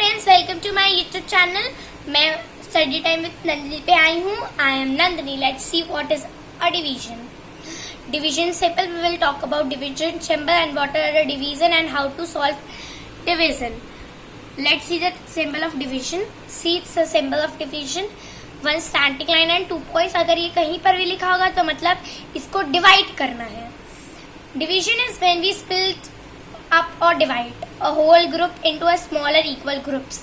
Friends, welcome to my YouTube channel. मैं study time with Nandini पे आई हूँ। I am Nandini. Let's see what is a division. Division simple. We will talk about division symbol and what are the division and how to solve division. Let's see the symbol of division. See, it's a symbol of division. One static line and 2 points. अगर ये कहीं पर भी लिखा होगा तो मतलब इसको डिवाइड करना है। Division is when we split up or divide a whole group into a smaller equal groups.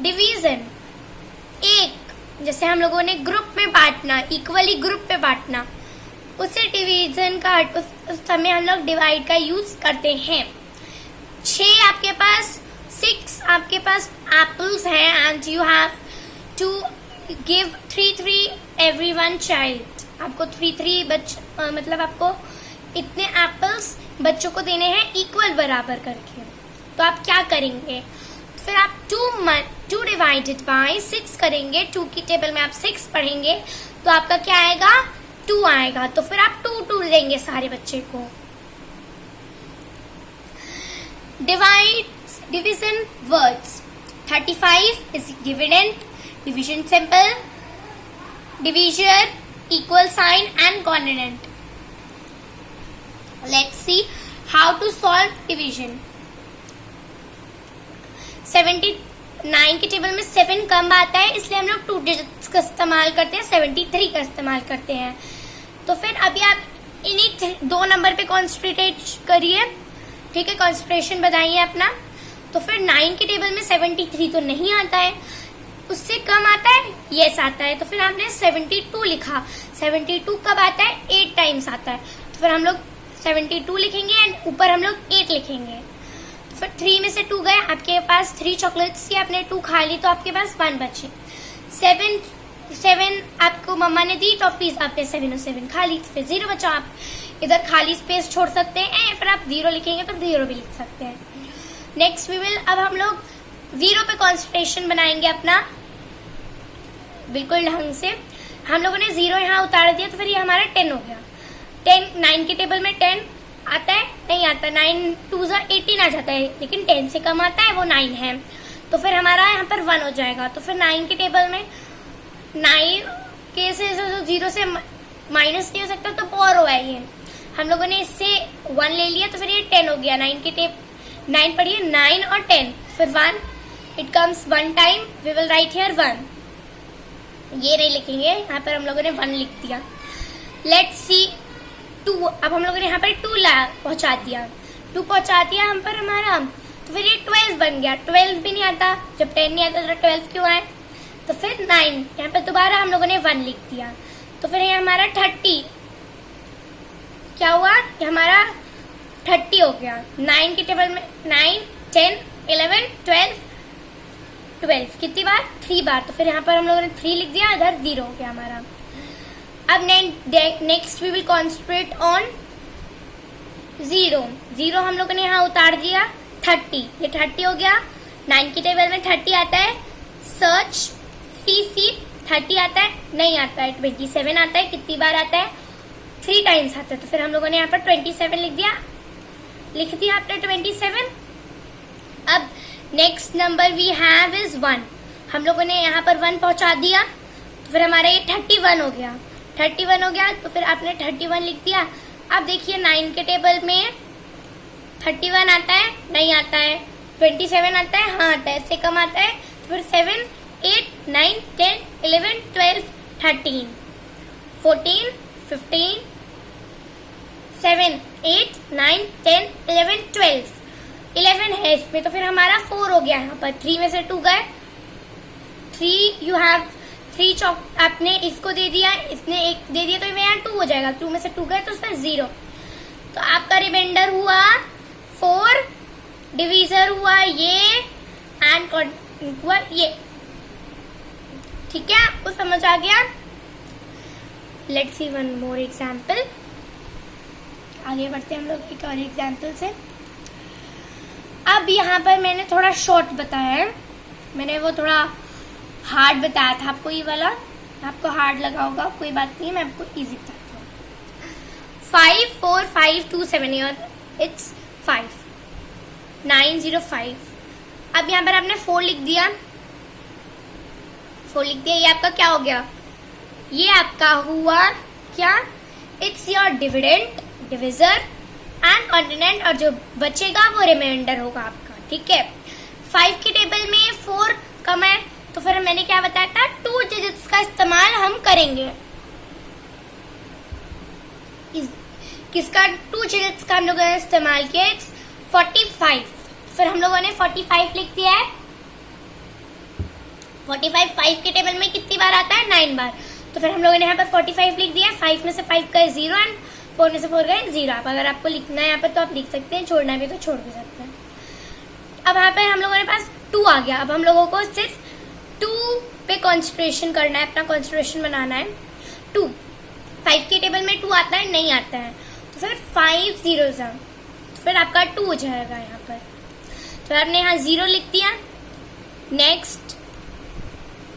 Division एक जैसे हम लोगों ने ग्रुप में बांटना, इक्वली ग्रुप में बांटना, उसे डिवीजन का उस समय हम लोग डिवाइड का यूज करते हैं। 6 आपके पास 6 आपके पास एप्पल्स हैं and you have to give 3 every one child. आपको 3 मतलब आपको इतने एप्पल्स बच्चों को देने हैं इक्वल बराबर करके। तो आप क्या करेंगे? फिर आप 2 डिवाइडेड बाय 6 करेंगे। 2 की टेबल में आप 6 पढ़ेंगे तो आपका क्या आएगा? 2 आएगा। तो फिर आप 2 देंगे सारे बच्चे को। Division words 35 is dividend, division symbol, divisor, equal sign and consonant. Let's see how to solve division. 79 की टेबल में 7 कम आता है, इसलिए हम लोग 2 डिजिट्स का इस्तेमाल करते हैं, 73 का इस्तेमाल करते हैं। तो फिर अभी आप इन्हीं 2 नंबर पे कॉन्सेंट्रेट करिए, ठीक है? कॉन्सेंट्रेशन बताइए अपना। तो फिर 9 की टेबल में 73 तो नहीं आता है, उससे कम आता है, यस आता है। तो फिर हमने 72 लिखा। 72 कब आता है? 8 टाइम्स आता है। तो फिर हम लोग 72 लिखेंगे एंड ऊपर हम लोग 8 लिखेंगे। तो फिर 3 में से 2 गए, आपके पास 3 चॉकलेट्स थी, आपने 2 खा ली तो आपके पास 1 बची। 7 आपको मम्मा ने दी टॉफीज, आपने 7 और 7 खा ली, फिर 0 बचा। आप इधर खाली स्पेस छोड़ सकते हैं, फिर आप 0 लिखेंगे तो 0 भी लिख सकते हैं। नेक्स्ट वी विल, अब हम लोग 0 पे कॉन्सेंट्रेशन बनाएंगे अपना बिल्कुल ढंग से। हम लोगों ने 0 यहाँ उतार दिया तो फिर ये हमारा 10 हो गया। 9 की टेबल में 10 आता है? नहीं आता। 9 2 18 आ जाता है, लेकिन 10 से कम आता है, वो 9 है। तो फिर हमारा यहाँ पर 1 हो जाएगा। तो फिर 9 की टेबल में 9 के से 0 से माइनस नहीं हो सकता, तो पावर हुआ है ये। हम लोगों ने इससे 1 ले लिया तो फिर ये 10 हो गया। 9 पढ़िए, 9 और 10, फिर 1, it comes 1 time, we will write here 1। ये नहीं लिखेंगे, यहाँ पर हम लोगों ने 1 लिख दिया। Let's see 2। अब हम लोगों ने यहाँ पर 2 पहुंचा दिया। 2 पहुंचा दिया हम पर हमारा, तो फिर ये 12 बन गया। 12 भी नहीं आता, जब 10 नहीं आता तो 12 क्यों आए? तो फिर 9, यहाँ पर दोबारा हम लोगों ने 1 लिख दिया। तो फिर ये हमारा 30 क्या हुआ? ये हमारा 30 हो गया। 9 की टेबल में 9 10 11 12 कितनी बार? 3 बार। तो फिर यहाँ पर हम लोगों ने 3 लिख दिया, इधर 0 हो गया हमारा। अब next we will concentrate on 0 हम लोगों ने यहाँ उतार दिया। 30, ये 30 हो गया। 9 की टेबल में 30 आता है। सर्च सी 30 आता है? नहीं आता है। 27 आता है, कितनी बार आता है? 3 टाइम्स आता है। तो फिर हम लोगों ने यहाँ पर 27 लिख दिया आपने 27। अब next number we have is 1। हम लोगों ने यहाँ पर 1 पहुंचा दिया, तो फिर हमारा ये 31 हो गया। 31 हो गया तो फिर आपने 31 लिख दिया। अब देखिए 9 के टेबल में 31 आता है? नहीं आता है। 27 आता है? हाँ आता है। इससे कम आता है तो फिर 7 8 9 10 11 12 13 14 15 7 8 9 10 11 12 11 है इसमें। तो फिर हमारा 4 हो गया। यहाँ पर 3 में से 2 गए। 3 यू हैव 3 चॉक, आपने इसको दे दिया, इसने 1 दे दिया, तो यहाँ 2 हो जाएगा। 2 में से 2 गए तो उसमें 0। तो आपका रिमाइंडर हुआ 4, डिवीजर हुआ ये एंड हुआ ये। ठीक है, आपको समझ आ गया? Let's see one more example. आगे बढ़ते हैं हम लोग एक और एग्जाम्पल से। अब यहाँ पर मैंने थोड़ा शॉर्ट बताया है, मैंने वो थोड़ा हार्ड बताया था आपको। ये वाला आपको हार्ड लगा होगा, कोई बात नहीं, मैं आपको इजी बताती हूँ। 5 4 5 2 7 इट्स 5 9 0 5 अब यहाँ पर आपने 4 लिख दिया, 4 लिख दिया। ये आपका क्या हो गया, ये आपका हुआ क्या, it's your dividend, divisor and continent, और जो बचेगा वो रिमाइंडर होगा आपका, ठीक है। 5 की टेबल में 4 कम है, तो फिर मैंने क्या बताया था, 2 डिजिट्स का इस्तेमाल हम करेंगे। किसका, 2 डिजिट्स का हम लोगों ने इस्तेमाल किया, 45। फिर हम लोगों ने 45 लिख दिया है। 45 5 की टेबल में कितनी बार आता है, 9 बार। तो फिर हम लोगों ने यहाँ पर 45 लिख दिया है। 5 में से 5 गए 0 एंड 4 में से 4 गए 0। आप अगर आपको लिखना है यहाँ पर तो आप लिख सकते हैं, छोड़ना भी तो छोड़ भी सकते हैं। अब यहाँ पे हम लोगों के पास 2 आ गया। अब हम लोगों को सिर्फ 2 पे कॉन्सेंट्रेशन करना है, अपना कॉन्सेंट्रेशन बनाना है। 2 5 की टेबल में 2 आता है, नहीं आता है, तो फिर 5 zeros है, तो फिर आपका 2 हो जाएगा यहाँ पर। तो आपने यहाँ 0 लिख दिया। नेक्स्ट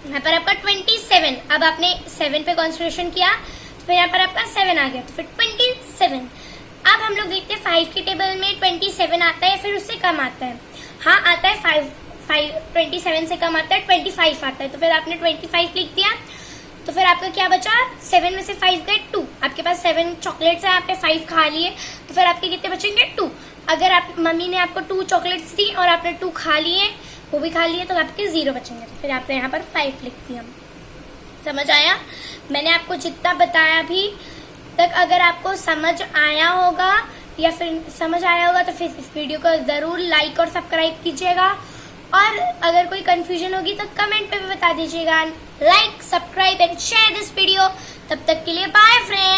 यहाँ पर आपका 27। अब आपने 7 पे कॉन्सेंट्रेशन किया, तो फिर यहाँ पर आपका 7 आ गया, तो फिर 27। अब हम लोग देखते हैं 5 की टेबल में 27 आता है, फिर उससे कम आता है। हाँ आता है, 27 से कम आता है, 25 आता है, तो फिर आपने 25 लिख दिया। तो फिर आपका क्या बचा, 7 में से 5 गए 2। आपके पास 7 चॉकलेट्स है, आपने 5 खा लिए, तो फिर आपके कितने बचेंगे, 2। अगर आप मम्मी ने आपको 2 चॉकलेट्स दी और आपने 2 खा लिए, वो भी खा लिए, तो आपके 0 बचेंगे। तो फिर आपने यहाँ पर 5 लिख दिया। समझ आया? मैंने आपको जितना बताया अभी तक, अगर आपको समझ आया होगा या फिर समझ आया होगा तो फिर इस वीडियो को जरूर लाइक और सब्सक्राइब कीजिएगा, और अगर कोई कंफ्यूजन होगी तो कमेंट पे भी बता दीजिएगा। Like, subscribe and share this video. तब तक के लिए बाय फ्रेंड्स।